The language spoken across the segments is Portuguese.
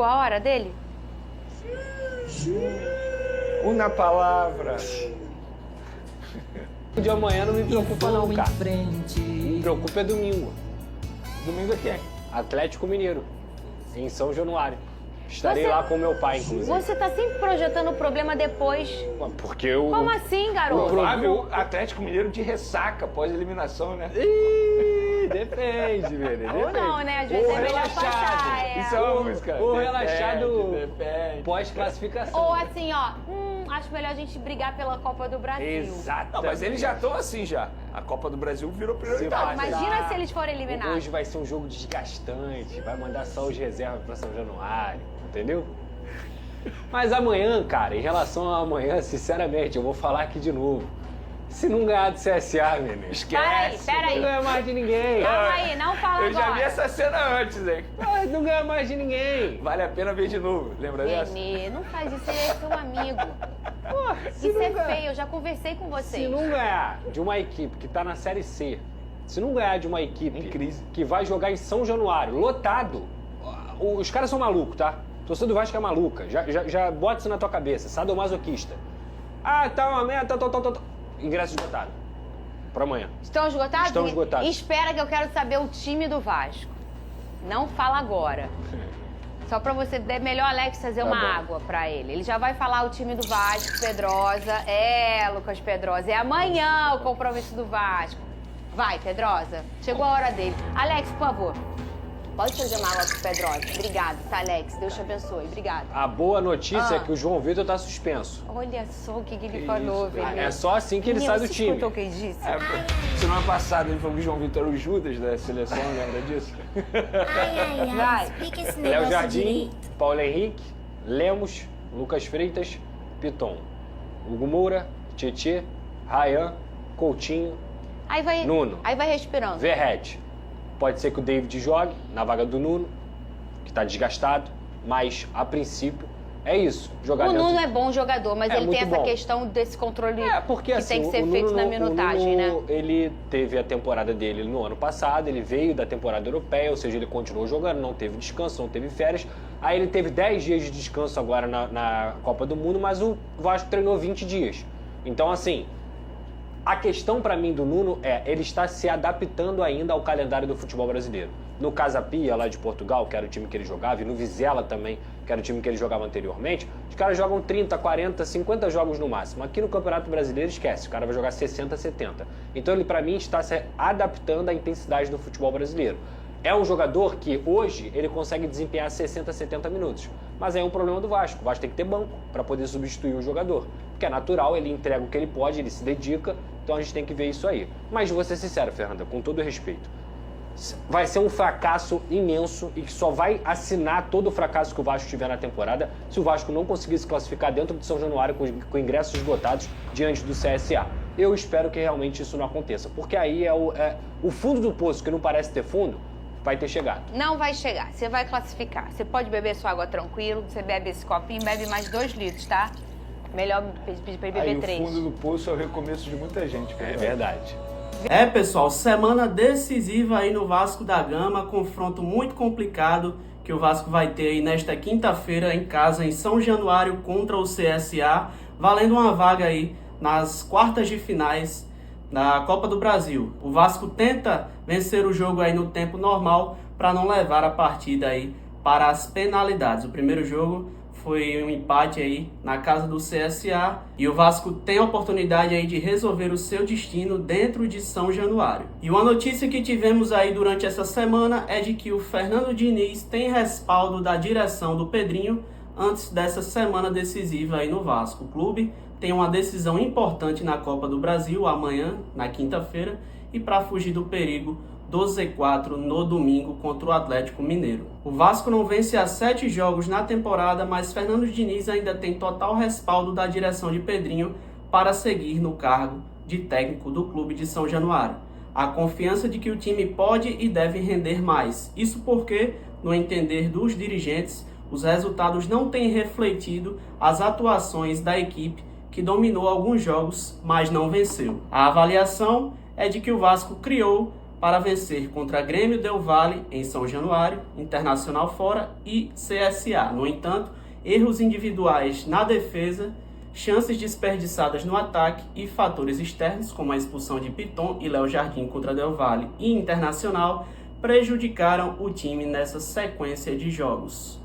A hora dele? Uma palavra. O de amanhã não me preocupa não, cara. Me preocupa é domingo. Domingo é quem? Atlético Mineiro, em São Januário. Estarei lá com meu pai, inclusive. Você tá sempre projetando o problema depois. Porque eu... Como assim, garoto? Provável Atlético Mineiro de ressaca pós-eliminação, né? Ih, depende, velho. Ou não, né? Às vezes é melhor passar. Isso é uma música. Ou relaxado Depende. pós-classificação. Ou assim, ó, acho melhor a gente brigar pela Copa do Brasil. Exato. Não, mas eles já estão assim já. A Copa do Brasil virou prioridade. Vai. Imagina se eles forem eliminados. Hoje vai ser um jogo desgastante, vai mandar só os reservas pra São Januário, entendeu? Mas amanhã, cara, em relação a amanhã, sinceramente, eu vou falar aqui de novo. Se não ganhar do CSA, menino, Esquece. Pera aí. não ganha mais de ninguém. Calma aí, não fala Eu agora. já vi essa cena antes, hein? Não ganha mais de ninguém. Vale a pena ver de novo. Lembra dessa? Nenê, não faz isso, ele é seu amigo. Isso é feio, eu já conversei com vocês. Se não ganhar de uma equipe que tá na Série C, se não ganhar de uma equipe Em crise, que vai jogar em São Januário, lotado, os caras são malucos, tá? A torcida do Vasco é maluca. Já bota isso na tua cabeça, sadomasoquista. Ah, tá uma merda, tá. Ingresso esgotado. Pra amanhã. Estão esgotados? Estão esgotados. Espera que eu quero saber o time do Vasco. Não fala agora. Só pra você, é melhor Alex fazer Tá uma bom. água pra ele. Ele já vai falar o time do Vasco, Pedrosa. Lucas Pedrosa. É amanhã o compromisso do Vasco. Vai, Pedrosa. Chegou a hora dele. Alex, por favor. Pode fazer uma água pro Pedrosa. Obrigado, tá, Alex? Deus te abençoe. Obrigado. A boa notícia é que o João Vitor tá suspenso. Olha só o que ele falou, velho. É só assim que ele sai do Você time. escutou o que ele disse? Semana passada ele falou que o João Vitor era o Judas da seleção, lembra disso? Vai. Explica esse Léo negócio Jardim, direito. Paulo Henrique, Lemos, Lucas Freitas, Piton, Hugo Moura, Tietê, Rayan, Coutinho, Aí vai, Nuno. Aí vai respirando. Verrete. Pode ser que o David jogue na vaga do Nuno, que tá desgastado, mas a princípio é isso. Jogar O dentro Nuno é bom jogador, mas É ele tem muito essa bom. questão desse controle porque que assim, tem que ser o feito Nuno- na minutagem, o Nuno, né? Ele teve a temporada dele no ano passado, ele veio da temporada europeia, ou seja, ele continuou jogando, não teve descanso, não teve férias. Aí ele teve 10 dias de descanso agora na Copa do Mundo, mas o Vasco treinou 20 dias. Então, assim, a questão pra mim do Nuno é, ele está se adaptando ainda ao calendário do futebol brasileiro. No Casa Pia, lá de Portugal, que era o time que ele jogava, e no Vizela também, que era o time que ele jogava anteriormente, os caras jogam 30, 40, 50 jogos no máximo. Aqui no Campeonato Brasileiro, esquece, o cara vai jogar 60, 70. Então ele, pra mim, está se adaptando à intensidade do futebol brasileiro. É um jogador que hoje ele consegue desempenhar 60, 70 minutos. Mas aí é um problema do Vasco. O Vasco tem que ter banco para poder substituir o jogador. Porque é natural, ele entrega o que ele pode, ele se dedica. Então a gente tem que ver isso aí. Mas vou ser sincero, Fernanda, com todo respeito. Vai ser um fracasso imenso e que só vai assinar todo o fracasso que o Vasco tiver na temporada se o Vasco não conseguir se classificar dentro de São Januário com ingressos esgotados diante do CSA. Eu espero que realmente isso não aconteça. Porque aí é o fundo do poço, que não parece ter fundo, vai ter chegado. Não vai chegar, você vai classificar. Você pode beber sua água tranquilo, você bebe esse copinho, bebe mais 2 litros, tá? Melhor pedir pra ele Aí beber o 3. fundo do poço é o recomeço de muita gente. É verdade. É, pessoal, semana decisiva aí no Vasco da Gama, confronto muito complicado que o Vasco vai ter aí nesta quinta-feira em casa em São Januário contra o CSA, valendo uma vaga aí nas quartas de finais da Copa do Brasil. O Vasco tenta vencer o jogo aí no tempo normal para não levar a partida aí para as penalidades. O primeiro jogo foi um empate aí na casa do CSA e o Vasco tem a oportunidade aí de resolver o seu destino dentro de São Januário. E uma notícia que tivemos aí durante essa semana é de que o Fernando Diniz tem respaldo da direção do Pedrinho antes dessa semana decisiva aí no Vasco. O clube tem uma decisão importante na Copa do Brasil amanhã, na quinta-feira, e para fugir do perigo do Z4 no domingo contra o Atlético Mineiro. O Vasco não vence há 7 jogos na temporada, mas Fernando Diniz ainda tem total respaldo da direção de Pedrinho para seguir no cargo de técnico do clube de São Januário. A confiança de que o time pode e deve render mais. Isso porque, no entender dos dirigentes, os resultados não têm refletido as atuações da equipe que dominou alguns jogos, mas não venceu. A avaliação é de que o Vasco criou para vencer contra Grêmio Del Valle em São Januário, Internacional fora e CSA. No entanto, erros individuais na defesa, chances desperdiçadas no ataque e fatores externos, como a expulsão de Piton e Léo Jardim contra Del Valle e Internacional, prejudicaram o time nessa sequência de jogos.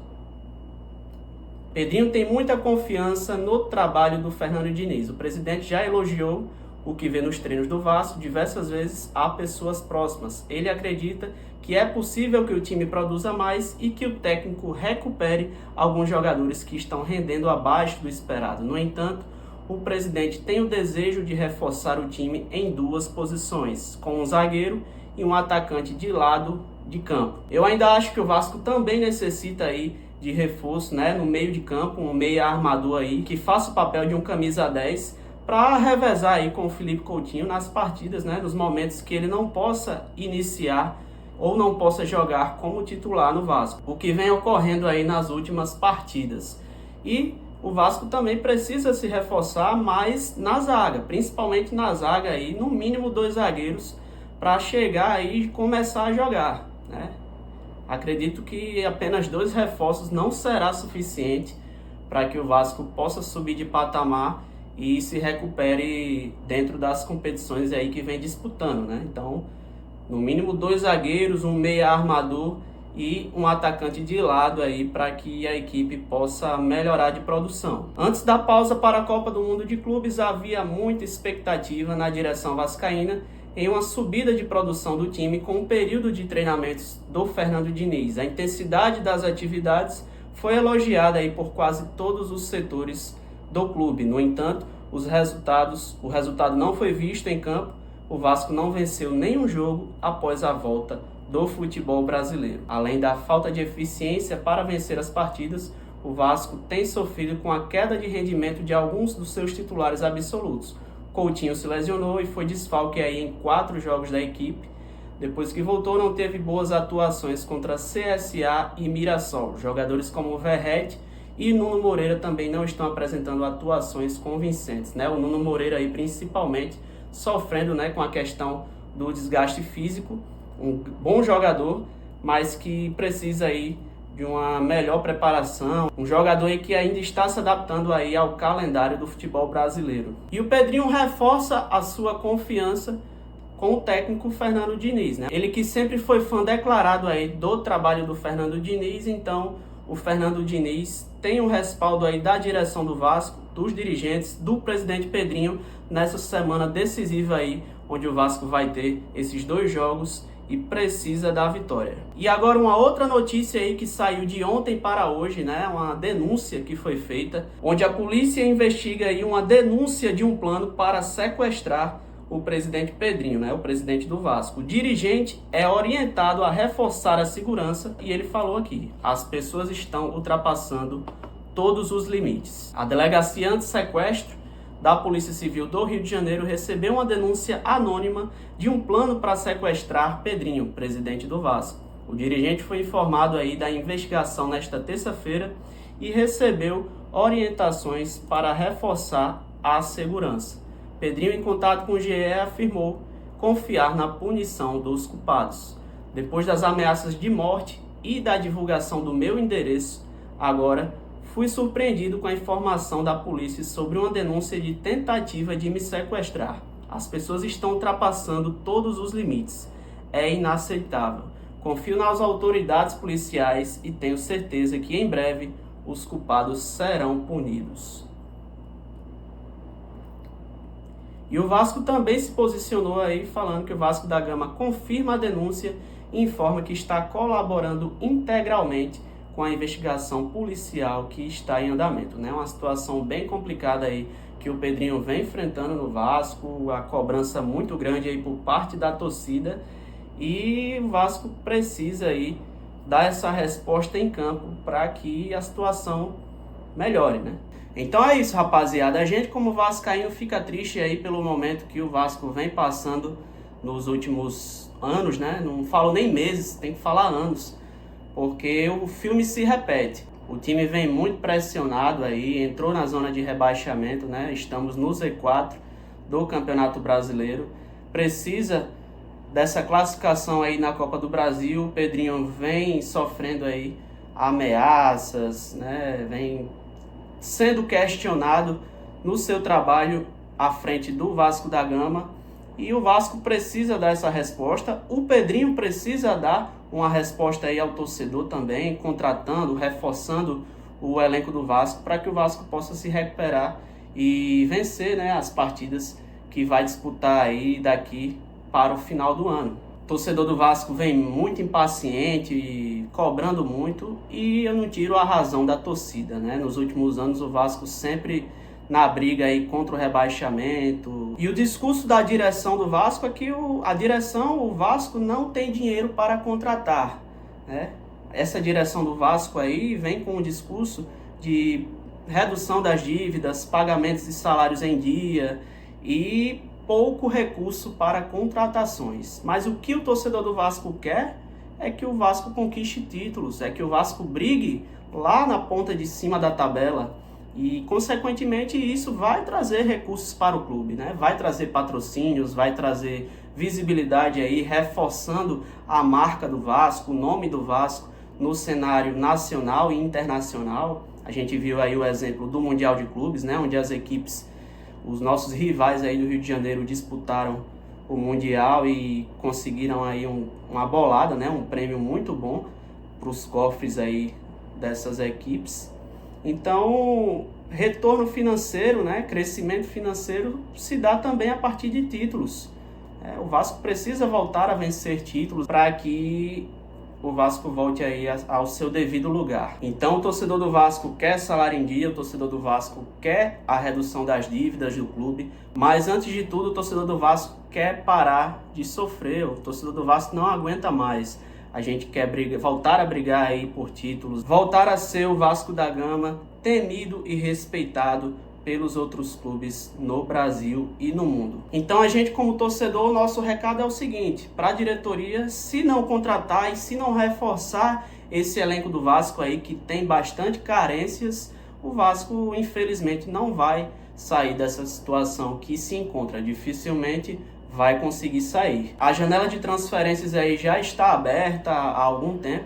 Pedrinho tem muita confiança no trabalho do Fernando Diniz. O presidente já elogiou o que vê nos treinos do Vasco diversas vezes a pessoas próximas. Ele acredita que é possível que o time produza mais e que o técnico recupere alguns jogadores que estão rendendo abaixo do esperado. No entanto, o presidente tem o desejo de reforçar o time em 2 posições, com um zagueiro e um atacante de lado de campo. Eu ainda acho que o Vasco também necessita aí de reforço, né, no meio de campo, um meia armador aí que faça o papel de um camisa 10 para revezar aí com o Felipe Coutinho nas partidas, né, nos momentos que ele não possa iniciar ou não possa jogar como titular no Vasco, o que vem ocorrendo aí nas últimas partidas. E o Vasco também precisa se reforçar mais na zaga, principalmente na zaga aí, no mínimo 2 zagueiros para chegar aí e começar a jogar, né? Acredito que apenas 2 reforços não será suficiente para que o Vasco possa subir de patamar e se recupere dentro das competições aí que vem disputando, né? Então, no mínimo 2 zagueiros, um meia armador e um atacante de lado aí para que a equipe possa melhorar de produção. Antes da pausa para a Copa do Mundo de Clubes, havia muita expectativa na direção vascaína em uma subida de produção do time com o período de treinamentos do Fernando Diniz. A intensidade das atividades foi elogiada aí por quase todos os setores do clube. No entanto, o resultado não foi visto em campo. O Vasco não venceu nenhum jogo após a volta do futebol brasileiro. Além da falta de eficiência para vencer as partidas, o Vasco tem sofrido com a queda de rendimento de alguns dos seus titulares absolutos. Coutinho se lesionou e foi desfalque aí em 4 jogos da equipe. Depois que voltou, não teve boas atuações contra CSA e Mirassol. Jogadores como Verratti e Nuno Moreira também não estão apresentando atuações convincentes, né? O Nuno Moreira aí principalmente sofrendo, né, com a questão do desgaste físico. Um bom jogador, mas que precisa aí de uma melhor preparação, um jogador aí que ainda está se adaptando aí ao calendário do futebol brasileiro. E o Pedrinho reforça a sua confiança com o técnico Fernando Diniz, né? Ele que sempre foi fã declarado aí do trabalho do Fernando Diniz, então o Fernando Diniz tem um respaldo aí da direção do Vasco, dos dirigentes, do presidente Pedrinho, nessa semana decisiva aí, onde o Vasco vai ter esses 2 jogos e precisa da vitória. E agora uma outra notícia aí que saiu de ontem para hoje, né? Uma denúncia que foi feita, onde a polícia investiga aí uma denúncia de um plano para sequestrar o presidente Pedrinho, né? O presidente do Vasco. O dirigente é orientado a reforçar a segurança e ele falou aqui: as pessoas estão ultrapassando todos os limites. A delegacia anti-sequestro da Polícia Civil do Rio de Janeiro recebeu uma denúncia anônima de um plano para sequestrar Pedrinho, presidente do Vasco. O dirigente foi informado aí da investigação nesta terça-feira e recebeu orientações para reforçar a segurança. Pedrinho, em contato com o GE, afirmou confiar na punição dos culpados. Depois das ameaças de morte e da divulgação do meu endereço, agora fui surpreendido com a informação da polícia sobre uma denúncia de tentativa de me sequestrar. As pessoas estão ultrapassando todos os limites. É inaceitável. Confio nas autoridades policiais e tenho certeza que em breve os culpados serão punidos. E o Vasco também se posicionou aí falando que o Vasco da Gama confirma a denúncia e informa que está colaborando integralmente com a investigação policial que está em andamento, né? Uma situação bem complicada aí que o Pedrinho vem enfrentando no Vasco, a cobrança muito grande aí por parte da torcida, e o Vasco precisa aí dar essa resposta em campo para que a situação melhore, né? Então é isso, rapaziada. A gente, como vascaíno, fica triste aí pelo momento que o Vasco vem passando nos últimos anos, né? Não falo nem meses, tem que falar anos, porque o filme se repete. O time vem muito pressionado aí, entrou na zona de rebaixamento, né? Estamos no Z4 do Campeonato Brasileiro. Precisa dessa classificação aí na Copa do Brasil, o Pedrinho vem sofrendo aí ameaças, né? Vem sendo questionado no seu trabalho à frente do Vasco da Gama, e o Vasco precisa dar essa resposta. O Pedrinho precisa dar uma resposta aí ao torcedor também, contratando, reforçando o elenco do Vasco para que o Vasco possa se recuperar e vencer, né, as partidas que vai disputar aí daqui para o final do ano. O torcedor do Vasco vem muito impaciente, cobrando muito, e eu não tiro a razão da torcida, né? Nos últimos anos o Vasco sempre na briga aí contra o rebaixamento. E o discurso da direção do Vasco é que o Vasco não tem dinheiro para contratar, né? Essa direção do Vasco aí vem com um discurso de redução das dívidas, pagamentos de salários em dia e pouco recurso para contratações. Mas o que o torcedor do Vasco quer é que o Vasco conquiste títulos, é que o Vasco brigue lá na ponta de cima da tabela. E, consequentemente, isso vai trazer recursos para o clube, né? Vai trazer patrocínios, vai trazer visibilidade aí, reforçando a marca do Vasco, o nome do Vasco no cenário nacional e internacional. A gente viu aí o exemplo do Mundial de Clubes, né? Onde as equipes, os nossos rivais aí do Rio de Janeiro, disputaram o Mundial e conseguiram aí uma bolada, né? Um prêmio muito bom para os cofres aí dessas equipes. Então, retorno financeiro, né, crescimento financeiro se dá também a partir de títulos. O Vasco precisa voltar a vencer títulos para que o Vasco volte aí ao seu devido lugar. Então, o torcedor do Vasco quer salário em dia, o torcedor do Vasco quer a redução das dívidas do clube, mas antes de tudo, o torcedor do Vasco quer parar de sofrer, o torcedor do Vasco não aguenta mais. A gente quer voltar a brigar aí por títulos, voltar a ser o Vasco da Gama, temido e respeitado pelos outros clubes no Brasil e no mundo. Então a gente, como torcedor, o nosso recado é o seguinte: para a diretoria, se não contratar e se não reforçar esse elenco do Vasco aí, que tem bastante carências, o Vasco infelizmente não vai sair dessa situação que se encontra. Dificilmente vai conseguir sair. A janela de transferências aí já está aberta há algum tempo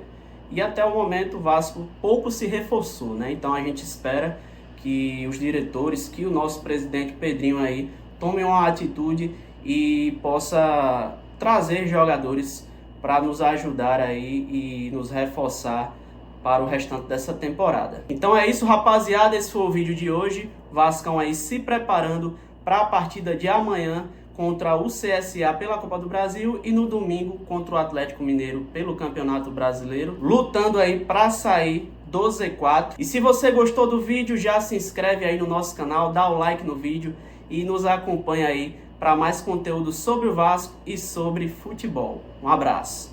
e até o momento o Vasco pouco se reforçou, né? Então a gente espera que os diretores, que o nosso presidente Pedrinho aí tome uma atitude e possa trazer jogadores para nos ajudar aí e nos reforçar para o restante dessa temporada. Então é isso, rapaziada, esse foi o vídeo de hoje. Vascão aí se preparando para a partida de amanhã contra o CSA pela Copa do Brasil e no domingo contra o Atlético Mineiro pelo Campeonato Brasileiro, lutando aí para sair do Z4. E se você gostou do vídeo, já se inscreve aí no nosso canal, dá o like no vídeo e nos acompanha aí para mais conteúdo sobre o Vasco e sobre futebol. Um abraço.